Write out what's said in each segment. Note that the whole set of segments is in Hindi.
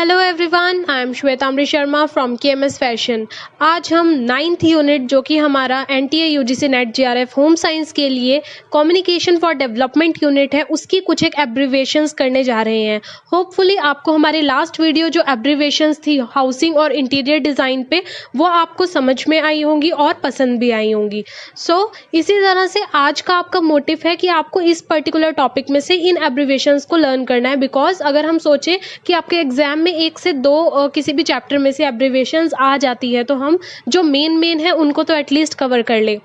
Hello everyone, I am Shwetambari Sharma from KMS fashion. आज हम 9th यूनिट जो कि हमारा NTA UGC NET JRF home science के लिए कम्युनिकेशन फॉर डेवलपमेंट यूनिट है, उसकी कुछ एक एब्रीविएशंस करने जा रहे हैं। होपफुली आपको हमारी लास्ट वीडियो जो एब्रीविएशंस थी हाउसिंग और इंटीरियर डिज़ाइन पे, वो आपको समझ में आई होंगी और पसंद भी आई होंगी। इसी तरह से आज का आपका मोटिव है कि आपको इस पर्टिकुलर टॉपिक में से इन एब्रीविएशंस को लर्न करना है, बिकॉज अगर हम सोचें कि आपके एग्जाम में 1 से 2 किसी भी चैप्टर में से एब्रीविएशंस आ जाती है, तो हम जो मेन है उनको तो एटलीस्ट कवर कर ले।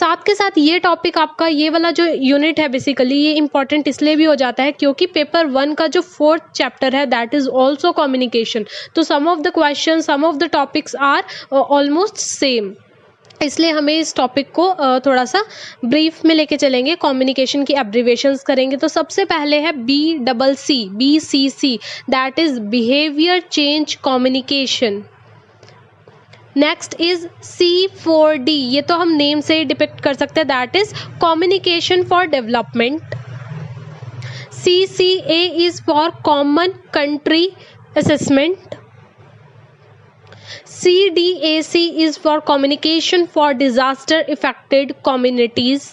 साथ के साथ ये टॉपिक आपका ये वाला जो यूनिट है बेसिकली ये इंपॉर्टेंट इसलिए भी हो जाता है क्योंकि पेपर 1 का जो 4th चैप्टर है दैट इज ऑल्सो कम्युनिकेशन। तो some of the question, some of the topics are almost same, इसलिए हमें इस टॉपिक को थोड़ा सा ब्रीफ में लेके चलेंगे। कम्युनिकेशन की एब्रीविएशंस करेंगे। तो सबसे पहले है BCC, that is behaviour change communication. Next is C4D, ये तो हम नेम से ही डिपिक्ट कर सकते हैं, that is communication for development. CCA is for common country assessment. CDAC is for communication for disaster affected communities.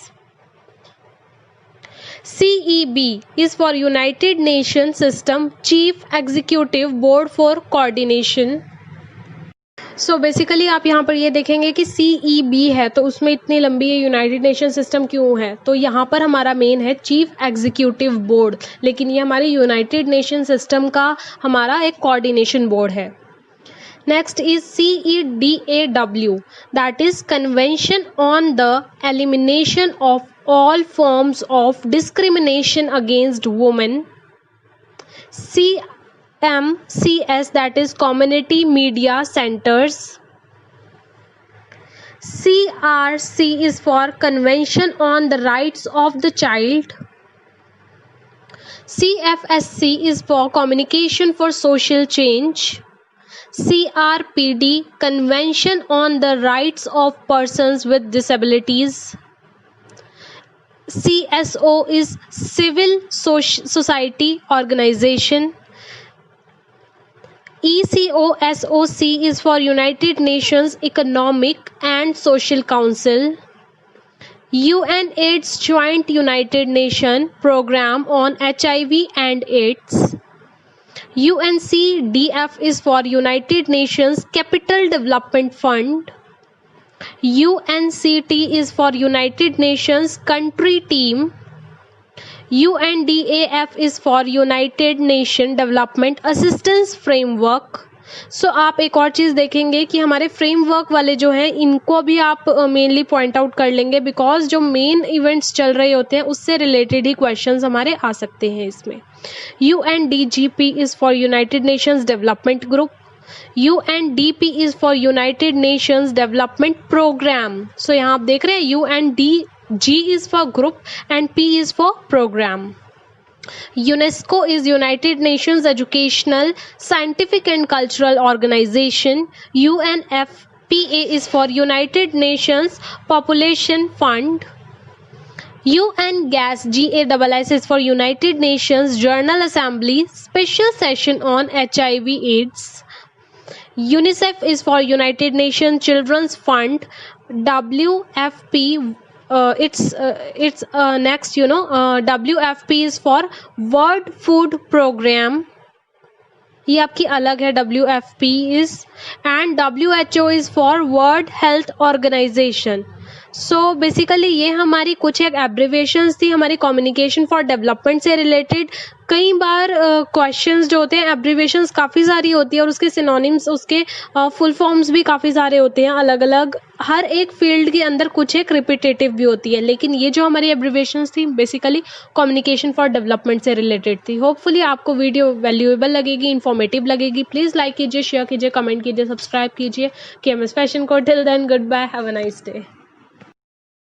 CEB is for United Nations System Chief Executive Board for Coordination. So basically आप यहाँ पर ये देखेंगे कि CEB है तो उसमें इतनी लंबी ये यूनाइटेड नेशन सिस्टम क्यों है, तो यहाँ पर हमारा मेन है चीफ एग्जीक्यूटिव बोर्ड, लेकिन ये हमारे यूनाइटेड नेशन सिस्टम का हमारा एक कोऑर्डिनेशन बोर्ड है। Next is CEDAW, that is Convention on the Elimination of All Forms of Discrimination Against Women. CMCS, that is Community Media Centers. CRC is for Convention on the Rights of the Child. CFSC is for Communication for Social Change. CRPD, Convention on the Rights of Persons with Disabilities. CSO is Civil Society Organization. ECOSOC is for United Nations Economic and Social Council. UNAIDS Joint United Nations Program on HIV and AIDS. UNCDF is for United Nations Capital Development Fund. UNCT is for United Nations Country Team. UNDAF is for United Nations Development Assistance Framework. आप एक और चीज़ देखेंगे कि हमारे फ्रेमवर्क वाले जो हैं इनको भी आप मेनली पॉइंट आउट कर लेंगे, बिकॉज जो मेन इवेंट्स चल रहे होते हैं उससे रिलेटेड ही क्वेश्चंस हमारे आ सकते हैं इसमें। UNDGP is for United Nations Development Group. UNDP is for United Nations Development Programme. So यहाँ आप देख रहे हैं UNDG is for group and P is for programme. UNESCO is United Nations Educational, Scientific and Cultural Organization. UNFPA is for United Nations Population Fund. UNGAS, GASS is for United Nations General Assembly Special Session on HIV AIDS. UNICEF is for United Nations Children's Fund. WFP it's next WFP is for World Food Program, ये आपकी अलग है WFP is, and WHO is for World Health Organization. So basically ये हमारी कुछ एक एब्रीविएशंस थी हमारी कम्युनिकेशन फॉर डेवलपमेंट से रिलेटेड। कई बार क्वेश्चंस जो होते हैं एब्रीविएशंस काफ़ी सारी होती है और उसके सिनोनिम्स, उसके फुल फॉर्म्स भी काफ़ी सारे होते हैं अलग अलग, हर एक फील्ड के अंदर कुछ एक रिपीटेटिव भी होती है, लेकिन ये जो हमारी एब्रीविएशंस थी बेसिकली कम्युनिकेशन फॉर डेवलपमेंट से रिलेटेड थी। होपफुली आपको वीडियो वैल्यूएबल लगेगी, इन्फॉर्मेटिव लगेगी। प्लीज़ लाइक कीजिए, शेयर कीजिए, कमेंट कीजिए, सब्सक्राइब कीजिए। केएमएस फैशन को till then good bye, have a nice day.